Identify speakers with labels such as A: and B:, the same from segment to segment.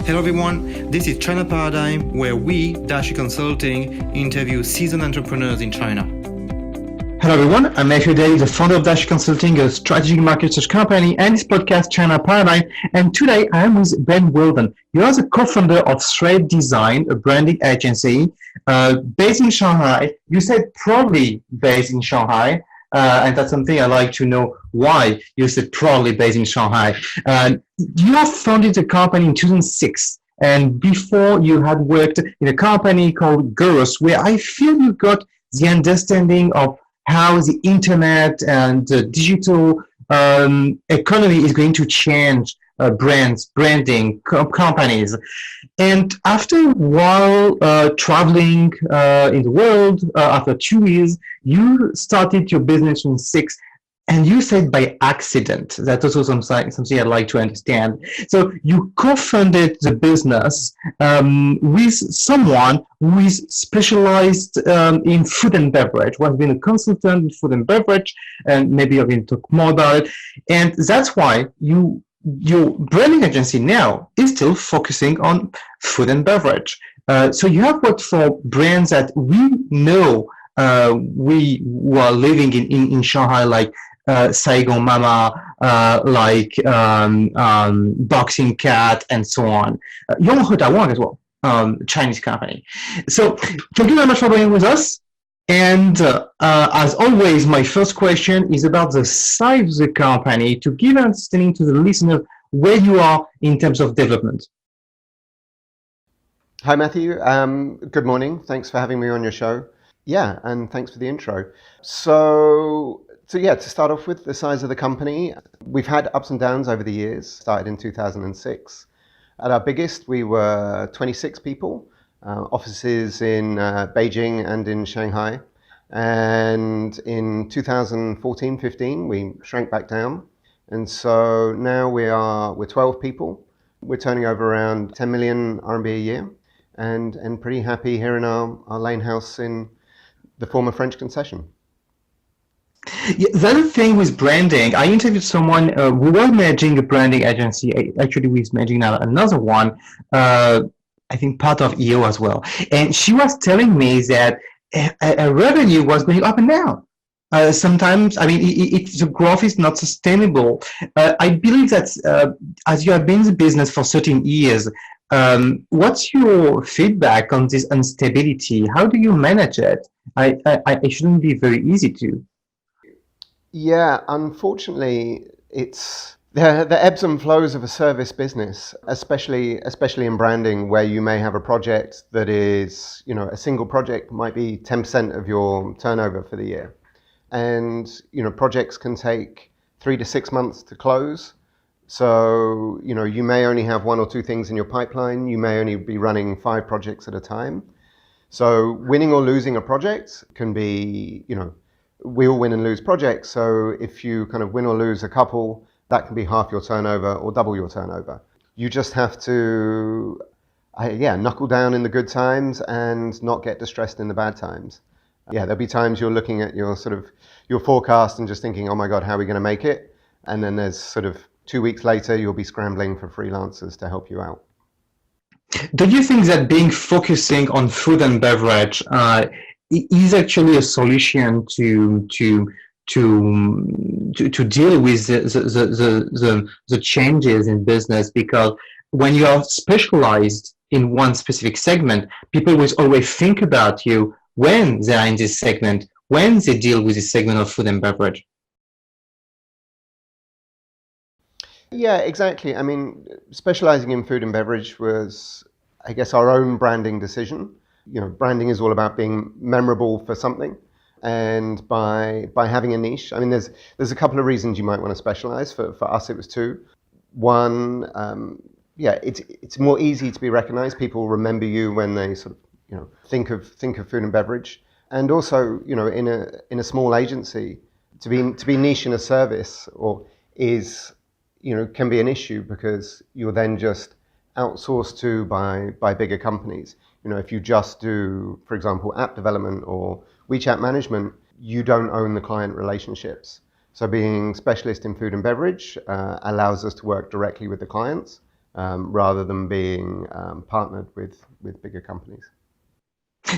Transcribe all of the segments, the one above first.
A: Hello everyone, this is China Paradigm, where we, Daxue Consulting, interview seasoned entrepreneurs in China.
B: Hello everyone, I'm Matthieu David, the founder of Daxue Consulting, a strategic market research company, and this podcast, China Paradigm. And today I am with Ben Weldon. You are the co-founder of Thread Design, a branding agency based in Shanghai. You said proudly based in Shanghai. And that's something I like to know why you said proudly based in Shanghai. You have founded the company in 2006, and before you had worked in a company called Gurus, where I feel you got the understanding of how the internet and the digital economy is going to change branding, companies. And after a while traveling in the world, after 2 years, you started your business in 6, and you said by accident. That's also something I'd like to understand. So you co-funded the business with someone who is specialized in food and beverage, who has been a consultant in food and beverage, and maybe you're going to talk more about it. And that's why your branding agency now is still focusing on food and beverage. So you have worked for brands that we know we were living in Shanghai, like Saigon Mama, like Boxing Cat, and so on. Yonghe Dawang as well, Chinese company. So thank you very much for being with us. And as always, my first question is about the size of the company, to give an understanding to the listener where you are in terms of development.
C: Hi, Matthew. Good morning. Thanks for having me on your show. Yeah, and thanks for the intro. So to start off with, the size of the company, we've had ups and downs over the years. Started in 2006. At our biggest, we were 26 people. Offices in Beijing and in Shanghai. And in 2014-15, we shrank back down. And so now we're 12 people. We're turning over around 10 million RMB a year, and pretty happy here in our lane house in the former French concession.
B: Yeah, the other thing with branding, I interviewed someone who was managing a branding agency. Actually, we was managing now another one. I think part of EO as well. And she was telling me that revenue was going up and down. Sometimes, I mean, the growth is not sustainable. I believe that as you have been in the business for 13 years, what's your feedback on this instability? How do you manage it? It shouldn't be very easy to.
C: Yeah, unfortunately, it's the ebbs and flows of a service business, especially in branding, where you may have a project that is, a single project might be 10% of your turnover for the year. And, projects can take 3 to 6 months to close. So, you may only have 1 or 2 things in your pipeline. You may only be running 5 projects at a time. So winning or losing a project can be, we all win and lose projects. So if you kind of win or lose a couple, that can be half your turnover or double your turnover. You just have to, knuckle down in the good times and not get distressed in the bad times. Yeah, there'll be times you're looking at your forecast and just thinking, oh my God, how are we going to make it? And then there's sort of 2 weeks later, you'll be scrambling for freelancers to help you out.
B: Do you think that focusing on food and beverage is actually a solution to deal with the changes in business? Because when you are specialized in one specific segment, people will always think about you when they are in this segment, when they deal with this segment of food and beverage.
C: Yeah, exactly. I mean, specializing in food and beverage was, I guess, our own branding decision. Branding is all about being memorable for something. And by having a niche, I mean, there's a couple of reasons you might want to specialize. For us, it was 2. One, it's more easy to be recognized. People remember you when they sort of, think of food and beverage. And also, in a small agency, to be niche in a service can be an issue, because you're then just outsourced to by bigger companies. If you just do, for example, app development or WeChat management, you don't own the client relationships. So being specialist in food and beverage allows us to work directly with the clients rather than being partnered with bigger companies.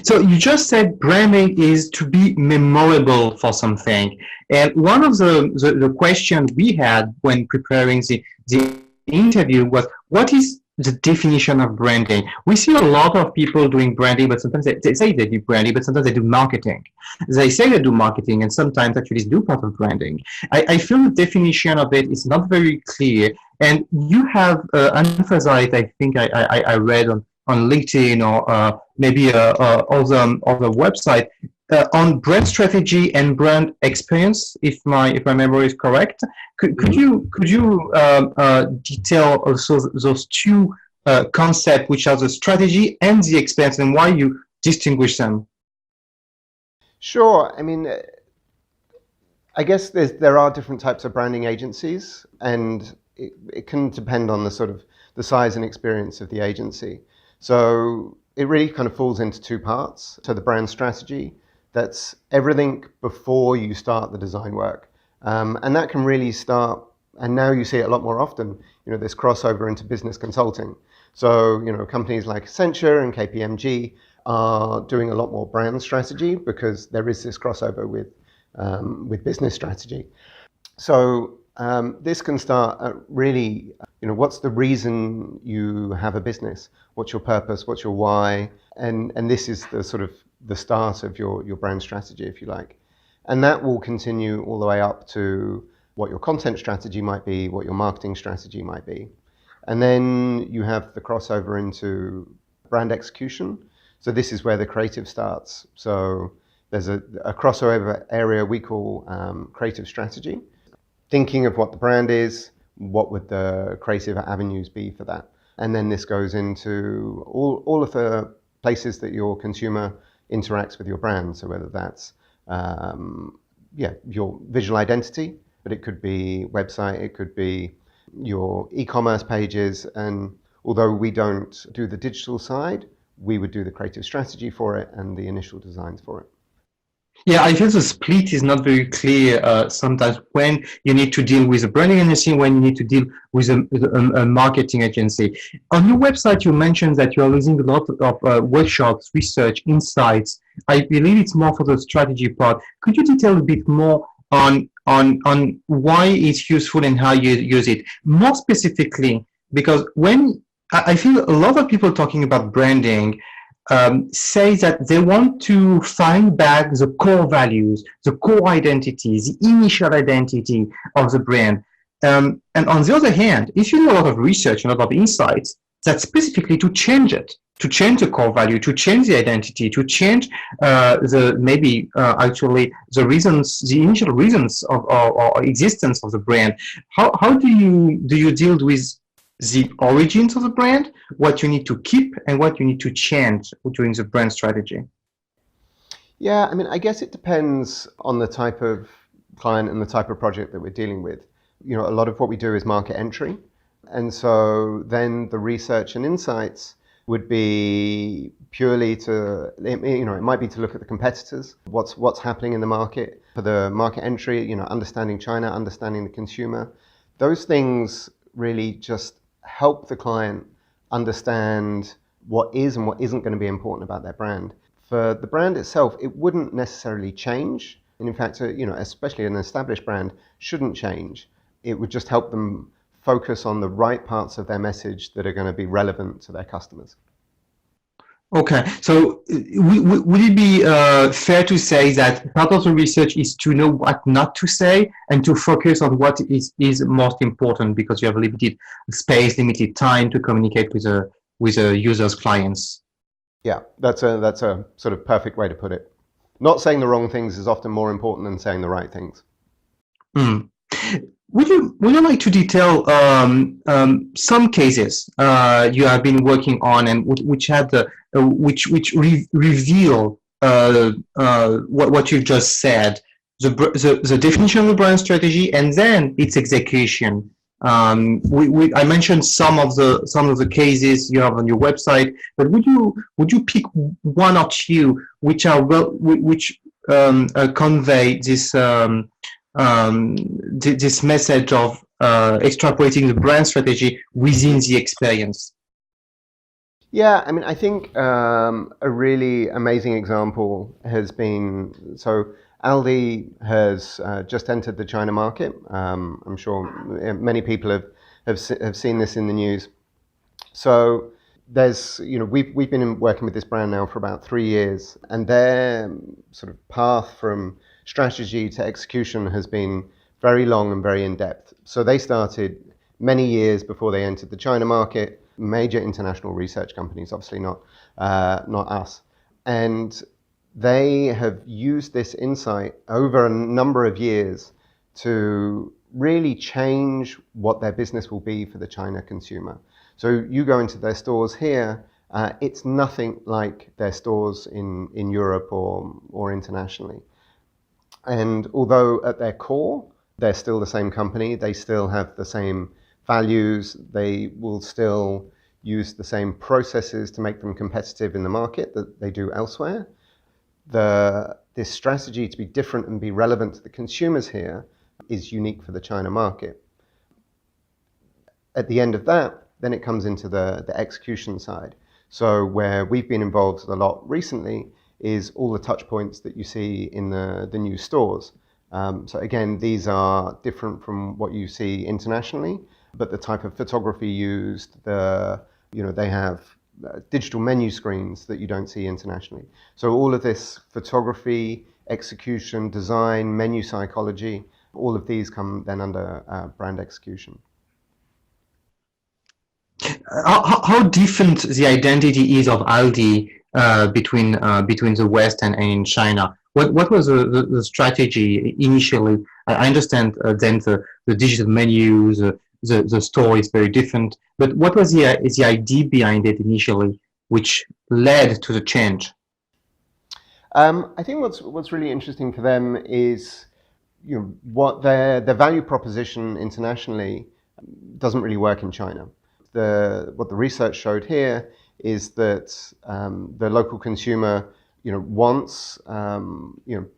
B: So you just said branding is to be memorable for something. And one of the questions we had when preparing the interview was, what is the definition of branding? We see a lot of people doing branding, but sometimes they say they do branding, but sometimes they do marketing. They say they do marketing, and sometimes actually do part of branding. I feel the definition of it is not very clear. And you have emphasized, I think I read on LinkedIn or maybe other website on brand strategy and brand experience, if my memory is correct. Could you detail also those two concepts, which are the strategy and the experience, and why you distinguish them?
C: Sure. I mean, I guess there are different types of branding agencies, and it can depend on the size and experience of the agency. So it really kind of falls into two parts. So the brand strategy, that's everything before you start the design work. And that can really start, and now you see it a lot more often, this crossover into business consulting. So, companies like Accenture and KPMG are doing a lot more brand strategy because there is this crossover with business strategy. So this can start at really, what's the reason you have a business? What's your purpose? What's your why? And this is the start of your brand strategy, if you like. And that will continue all the way up to what your content strategy might be, what your marketing strategy might be. And then you have the crossover into brand execution. So this is where the creative starts. So there's a crossover area we call creative strategy. Thinking of what the brand is, what would the creative avenues be for that? And then this goes into all of the places that your consumer interacts with your brand. So whether that's your visual identity, but it could be website, it could be your e-commerce pages. And although we don't do the digital side, we would do the creative strategy for it and the initial designs for it.
B: Yeah, I feel the split is not very clear sometimes when you need to deal with a branding agency, when you need to deal with a marketing agency. On your website, you mentioned that you are using a lot of workshops, research, insights. I believe it's more for the strategy part. Could you detail a bit more on why it's useful and how you use it? More specifically, because when I feel a lot of people talking about branding say that they want to find back the core values, the core identity, the initial identity of the brand. And on the other hand, if you do a lot of research and a lot of insights, that's specifically to change it, to change the core value, to change the identity, to change actually the reasons, the initial reasons of or existence of the brand. How do you deal with the origins of the brand, what you need to keep and what you need to change during the brand strategy?
C: Yeah, I mean, I guess it depends on the type of client and the type of project that we're dealing with. A lot of what we do is market entry. And so then the research and insights would be purely it might be to look at the competitors, what's happening in the market. For the market entry, understanding China, understanding the consumer. Those things really just help the client understand what is and what isn't going to be important about their brand. For the brand itself, it wouldn't necessarily change. And in fact, especially an established brand shouldn't change. It would just help them focus on the right parts of their message that are going to be relevant to their customers.
B: Okay, so would it be fair to say that part of the research is to know what not to say and to focus on what is most important because you have limited space, limited time to communicate with a user's clients?
C: Yeah, that's a sort of perfect way to put it. Not saying the wrong things is often more important than saying the right things.
B: Mm. Would you like to detail some cases you have been working on and which reveal what you just said, the definition of the brand strategy and then its execution? I mentioned some of the cases you have on your website, but would you pick one or two which convey this this message of extrapolating the brand strategy within the experience?
C: Yeah, I mean, I think a really amazing example has been, so ALDI has just entered the China market. I'm sure many people have seen this in the news. So there's, we've been working with this brand now for about 3 years, and their sort of path from strategy to execution has been very long and very in-depth. So they started many years before they entered the China market, major international research companies, obviously not us. And they have used this insight over a number of years to really change what their business will be for the China consumer. So you go into their stores here, it's nothing like their stores in Europe or internationally. And although at their core, they're still the same company, they still have the same values, they will still use the same processes to make them competitive in the market that they do elsewhere. This strategy to be different and be relevant to the consumers here is unique for the China market. At the end of that, then it comes into the execution side. So where we've been involved a lot recently is all the touch points that you see in the new stores. So again, these are different from what you see internationally, but the type of photography used, they have digital menu screens that you don't see internationally. So all of this photography, execution, design, menu psychology, all of these come then under brand execution.
B: How different the identity is of ALDI between the West and in China? What was the strategy initially? I understand then the digital menus, the store is very different, but what was the idea behind it initially, which led to the change?
C: I think what's really interesting for them is what their value proposition internationally doesn't really work in China. What the research showed here is that the local consumer wants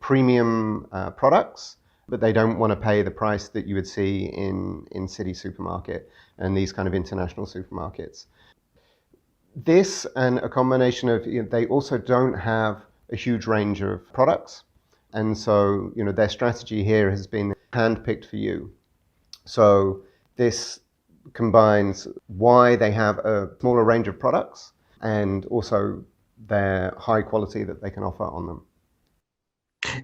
C: premium products, but they don't want to pay the price that you would see in city supermarket and these kind of international supermarkets. This and a combination of, they also don't have a huge range of products. And so, their strategy here has been handpicked for you. So this combines why they have a smaller range of products and also their high quality that they can offer on them.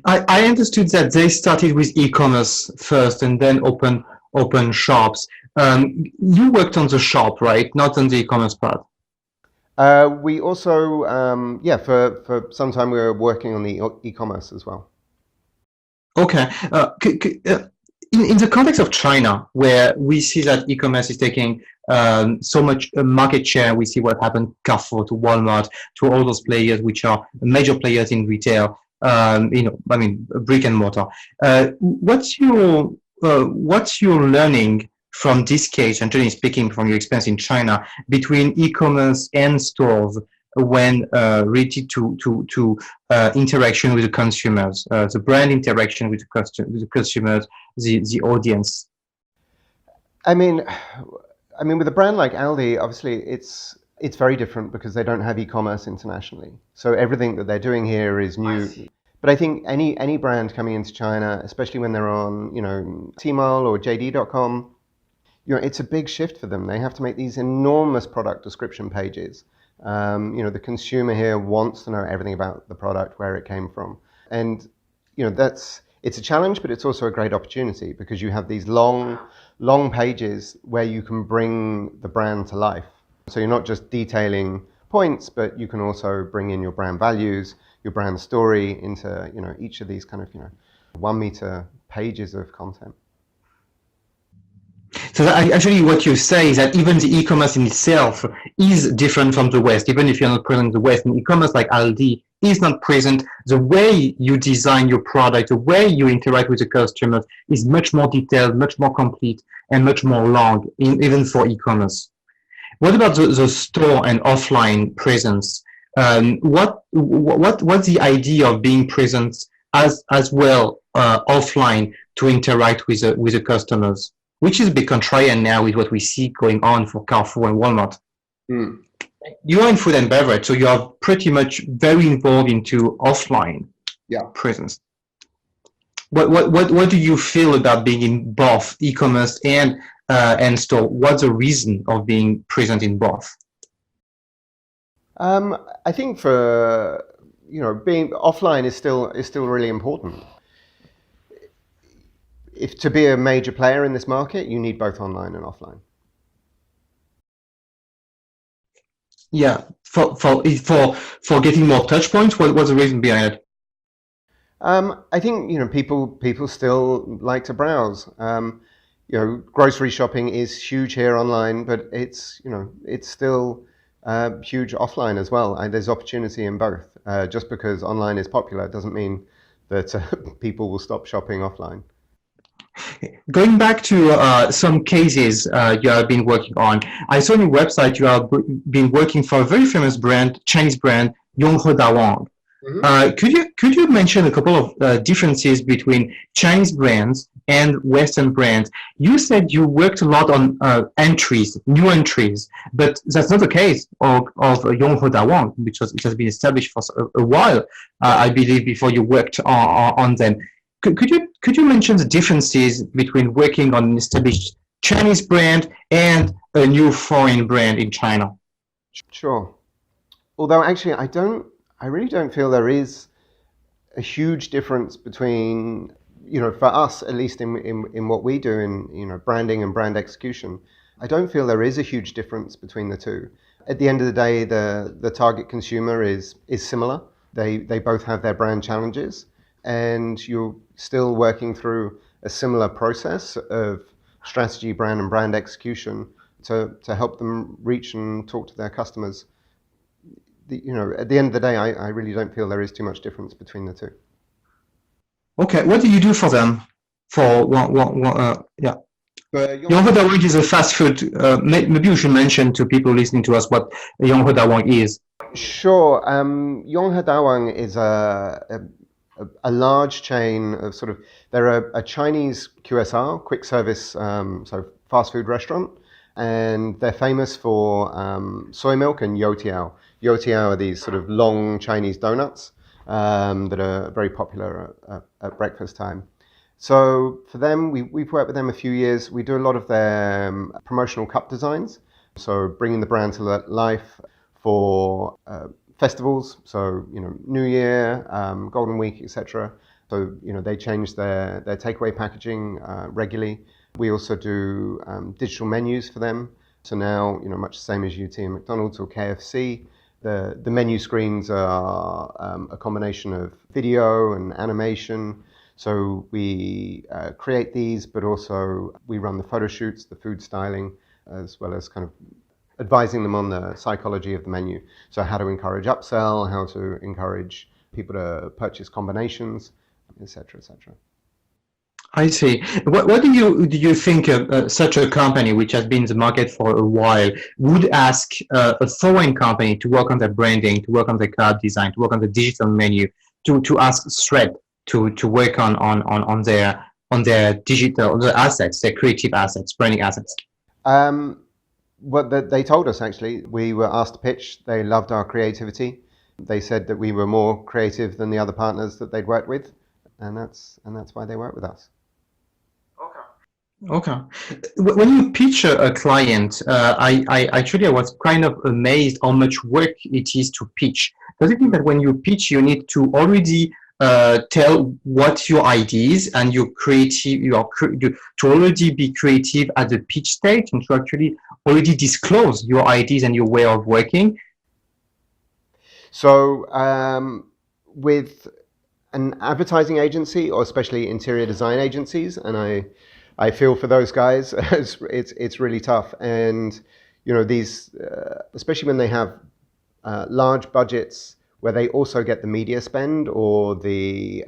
B: I understood that they started with e-commerce first and then open shops. You worked on the shop, right? Not on the e-commerce part.
C: We also, for some time we were working on the e-commerce as well.
B: Okay. In the context of China, where we see that e-commerce is taking so much market share, we see what happened to Carrefour, to Walmart, to all those players which are major players in retail. Brick and mortar. What's your learning from this case, and generally speaking from your experience in China, between e-commerce and stores when related to interaction with the consumers, the brand interaction with the consumers, the audience?
C: I mean, with a brand like ALDI, obviously it's very different because they don't have e-commerce internationally. So everything that they're doing here is new. But I think any brand coming into China, especially when they're on, Tmall or JD.com, it's a big shift for them. They have to make these enormous product description pages. The consumer here wants to know everything about the product, where it came from. And, it's a challenge, but it's also a great opportunity because you have these long pages where you can bring the brand to life. So you're not just detailing points, but you can also bring in your brand values, your brand story into, each of these kind of, 1 meter pages of content.
B: So actually what you say is that even the e-commerce in itself is different from the West. Even if you're not present in the West, in e-commerce like ALDI is not present, the way you design your product, the way you interact with the customers is much more detailed, much more complete, and much more long, even for e-commerce. What about the store and offline presence? What's the idea of being present as well offline to interact with the customers? which is a bit contrarian now with what we see going on for Carrefour and Walmart. You are in food and beverage, so you are pretty much very involved into offline presence. What do you feel about being in both e-commerce and store? What's the reason of being present in both?
C: I think for being offline is still really important. If to be a major player in this market, you need both online and offline.
B: Yeah, for getting more touch points. What's the reason behind it?
C: I think people still like to browse. Grocery shopping is huge here online, but it's still huge offline as well. There's opportunity in both. Just because online is popular doesn't mean that people will stop shopping offline.
B: Going back to some cases you have been working on, I saw on your website you have been working for a very famous brand, Chinese brand, Yonghe Dawang. Could you mention a couple of differences between Chinese brands and Western brands? You said you worked a lot on new entries, but that's not the case of Yonghe Dawang, because it has been established for a while, I believe, before you worked on them. Could you mention the differences between working on an established Chinese brand and a new foreign brand in China?
C: Sure. Although actually I really don't feel there is a huge difference between, for us, at least in what we do in, branding and brand execution. I don't feel there is a huge difference between the two. At the end of the day, the target consumer is similar. They both have their brand challenges, and you're still working through a similar process of strategy, brand, and brand execution to help them reach and talk to their customers. At the end of the day, I really don't feel there is too much difference between the two.
B: Okay, what do you do for them? Yonghe Dawang is a fast food. Maybe you should mention to people listening to us what Yonghe Dawang is.
C: Sure. Yonghe Dawang is a large chain of they're a Chinese QSR, quick service, so fast food restaurant, and they're famous for soy milk and youtiao. Youtiao are these sort of long Chinese donuts that are very popular at breakfast time. So for them, we've worked with them a few years. We do a lot of their promotional cup designs, so bringing the brand to life for festivals, so New Year, Golden Week, etc. So they change their takeaway packaging regularly. We also do digital menus for them. So now much the same as UT and McDonald's or KFC. The menu screens are a combination of video and animation. So we create these, but also we run the photo shoots, the food styling, as well as kind of advising them on the psychology of the menu. So how to encourage upsell, how to encourage people to purchase combinations, etc., etc.
B: I see. What do you think such a company, which has been in the market for a while, would ask a foreign company to work on their branding, to work on the card design, to work on the digital menu, to ask Shred to work on their digital, the assets, their creative assets, branding assets?
C: What they told us, actually, we were asked to pitch. They loved our creativity. They said that we were more creative than the other partners that they'd worked with, and that's why they work with us.
B: Okay. When you pitch a client, I was kind of amazed how much work it is to pitch. Does it mean that when you pitch, you need to already tell what your ideas and your creative, to already be creative at the pitch stage and to actually already disclose your ideas and your way of working?
C: So with an advertising agency, or especially interior design agencies, and I feel for those guys, it's really tough. And these, especially when they have large budgets where they also get the media spend or the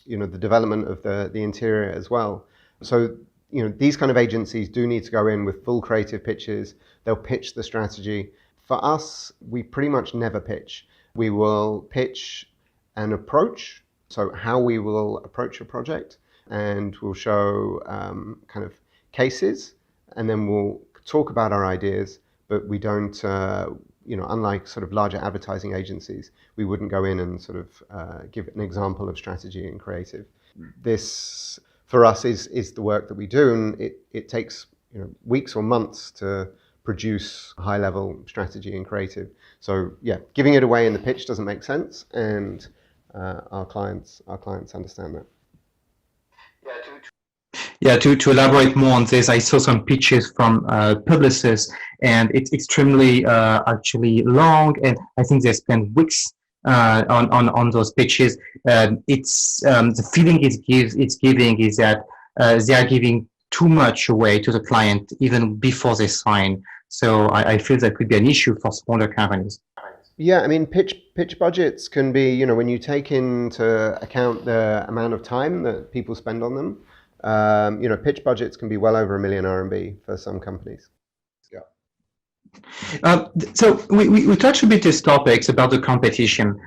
C: the development of the interior as well. So these kind of agencies do need to go in with full creative pitches. They'll pitch the strategy. For us, we pretty much never pitch. We will pitch an approach, so how we will approach a project, and we'll show kind of cases, and then we'll talk about our ideas, but we don't, unlike sort of larger advertising agencies, we wouldn't go in and sort of give an example of strategy and creative. This, for us, is the work that we do, and it takes weeks or months to produce high-level strategy and creative. So yeah, giving it away in the pitch doesn't make sense, and our clients understand that.
B: Yeah, to elaborate more on this, I saw some pitches from publicists, and it's extremely actually long, and I think they spend weeks on those pitches. It's the feeling it's giving is that they are giving too much away to the client even before they sign. So I feel that could be an issue for smaller companies.
C: Yeah, I mean, pitch budgets can be, when you take into account the amount of time that people spend on them, pitch budgets can be well over $1 million RMB for some companies. Yeah.
B: So we touched a bit these topics about the competition.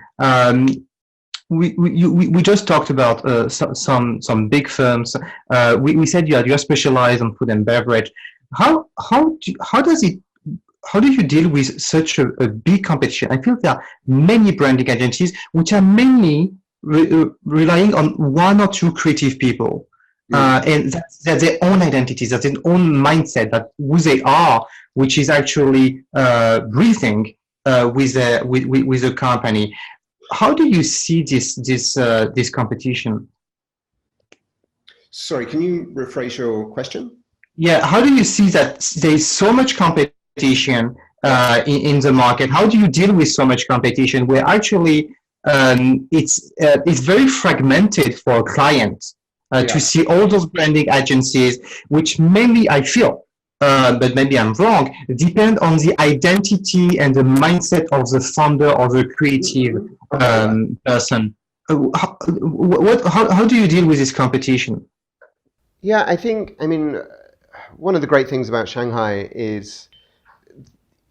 B: We just talked about some big firms. We said you're specialized on food and beverage. How do you deal with such a big competition? I feel there are many branding agencies which are mainly relying on one or two creative people. And that's their own identities, that's their own mindset, that who they are, which is actually breathing with the company. How do you see this competition?
C: Sorry, can you rephrase your question?
B: Yeah, how do you see that there is so much competition in the market? How do you deal with so much competition where actually it's very fragmented for a client? To see all those branding agencies, which mainly I feel, but maybe I'm wrong, depend on the identity and the mindset of the founder or the creative person. How do you deal with this competition?
C: Yeah, I mean, one of the great things about Shanghai is,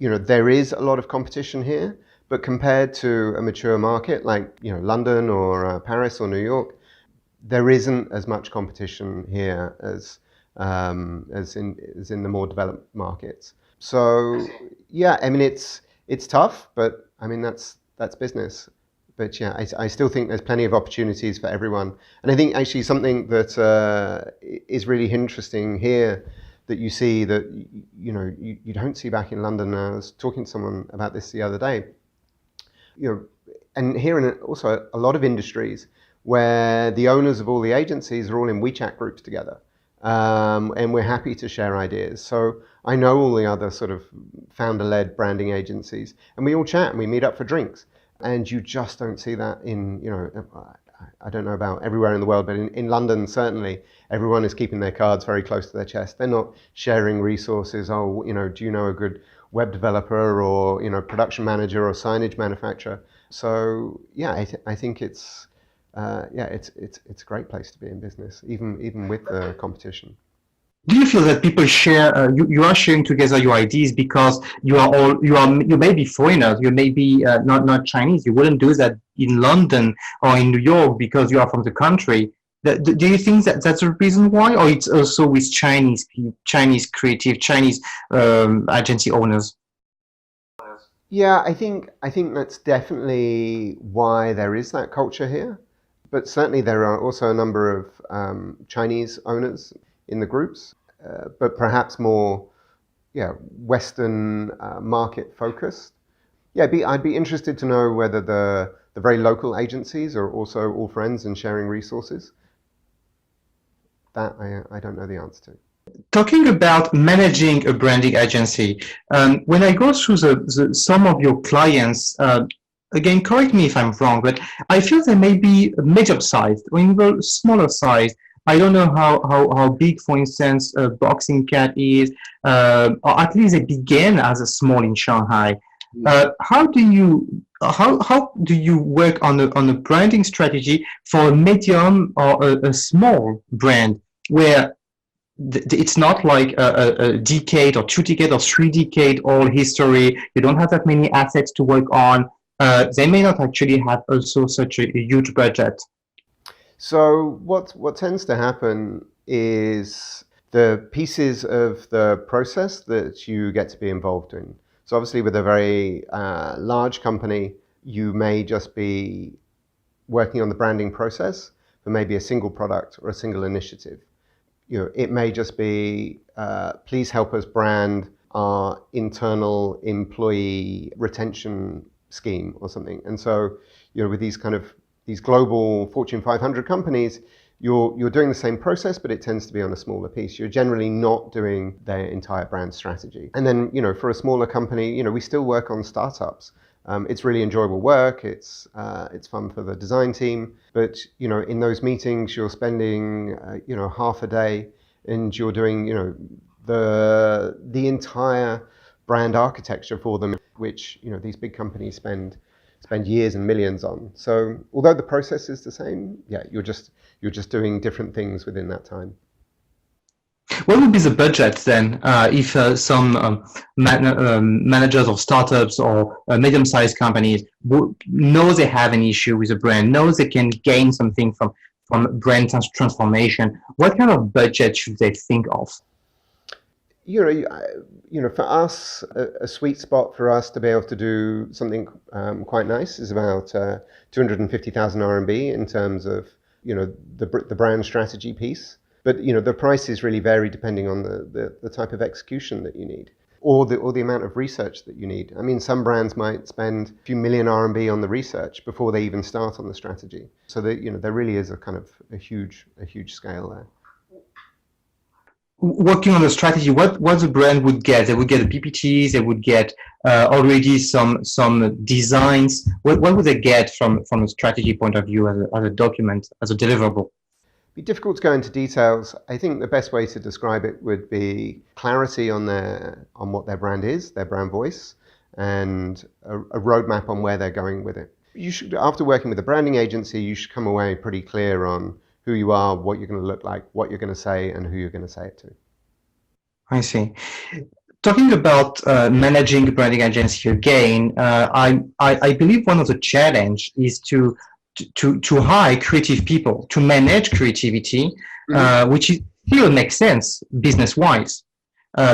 C: there is a lot of competition here, but compared to a mature market like, London or Paris or New York, there isn't as much competition here as in the more developed markets. So yeah, I mean it's tough, but I mean that's business. But yeah, I still think there's plenty of opportunities for everyone. And I think actually something that is really interesting here that you see that you don't see back in London. I was talking to someone about this the other day. And here in also a lot of industries, where the owners of all the agencies are all in WeChat groups together. And we're happy to share ideas. So I know all the other sort of founder-led branding agencies, and we all chat and we meet up for drinks. And you just don't see that in, I don't know about everywhere in the world, but in London, certainly, everyone is keeping their cards very close to their chest. They're not sharing resources. Oh, do you know a good web developer or, production manager or signage manufacturer? So yeah, I think it's a great place to be in business, even with the competition.
B: Do you feel that people share? You are sharing together your ideas because you may be foreigners, you may be not Chinese. You wouldn't do that in London or in New York because you are from the country. Do you think that that's the reason why, or it's also with Chinese creative Chinese agency owners?
C: Yeah, I think that's definitely why there is that culture here. But certainly there are also a number of Chinese owners in the groups, but perhaps more, Western market focused. Yeah, I'd be interested to know whether the very local agencies are also all friends and sharing resources. That I don't know the answer to.
B: Talking about managing a branding agency, when I go through some of your clients, again, correct me if I'm wrong, but I feel they may be medium-sized or even smaller size. I don't know how big, for instance, Boxing Cat is, or at least they began as a small in Shanghai. How do you work on a branding strategy for a medium or a small brand where it's not like a decade or 2 decade or 3 decade old history? You don't have that many assets to work on. They may not actually have also such a huge budget.
C: So what tends to happen is the pieces of the process that you get to be involved in. So obviously with a very large company, you may just be working on the branding process for maybe a single product or a single initiative. It may just be, please help us brand our internal employee retention scheme or something. And so, with these global Fortune 500 companies, you're doing the same process, but it tends to be on a smaller piece. You're generally not doing their entire brand strategy. And then, for a smaller company, we still work on startups. It's really enjoyable work. It's fun for the design team. But, in those meetings, you're spending, half a day and you're doing, the entire brand architecture for them, which, these big companies spend years and millions on. So although the process is the same, you're just doing different things within that time.
B: What would be the budget then if some managers of startups or medium-sized companies know they have an issue with a brand, know they can gain something from brand transformation? What kind of budget should they think of?
C: For us, a sweet spot for us to be able to do something quite nice is about 250,000 RMB in terms of the brand strategy piece. But the prices really vary depending on the type of execution that you need, or the amount of research that you need. I mean, some brands might spend a few million RMB on the research before they even start on the strategy. So there really is a huge scale there.
B: Working on the strategy, what the brand would get? They would get a PPT, they would get already some designs. What would they get from a strategy point of view as a document, as a deliverable?
C: It'd be difficult to go into details. I think the best way to describe it would be clarity on what their brand is, their brand voice, and a roadmap on where they're going with it. You should, after working with a branding agency, you should come away pretty clear on who you are, what you're going to look like, what you're going to say, and who you're going to say it to. I
B: see. Talking about managing a branding agency again, I believe one of the challenge is to hire creative people, to manage creativity, which still makes sense business-wise,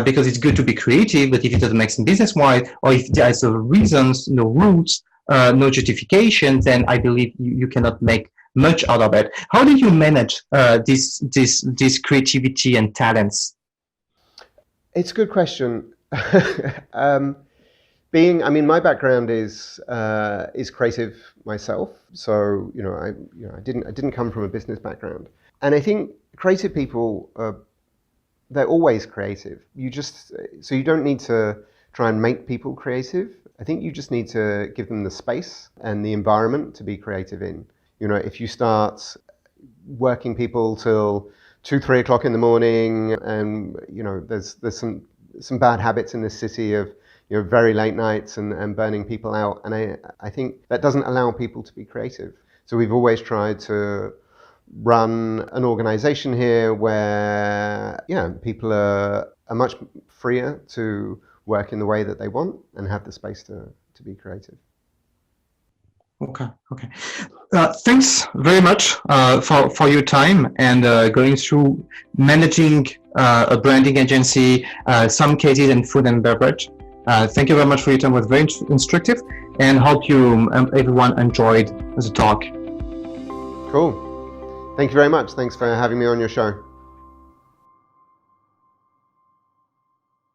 B: because it's good to be creative, but if it doesn't make sense business-wise, or if there's no reasons, no roots, no justification, then I believe you cannot make much out of it. How do you manage this creativity and talents?
C: It's a good question. My background is creative myself, so I didn't come from a business background, and I think creative people they're always creative. So you don't need to try and make people creative. I think you just need to give them the space and the environment to be creative in. If you start working people till 2-3 o'clock in the morning, and there's some bad habits in this city of very late nights and burning people out, and I think that doesn't allow people to be creative. So we've always tried to run an organization here where people are much freer to work in the way that they want and have the space to be creative.
B: Okay. Thanks very much for your time and going through managing a branding agency, some cases in food and beverage. Thank you very much for your time. It was very instructive, and hope everyone enjoyed the talk.
C: Cool. Thank you very much. Thanks for having me on your show.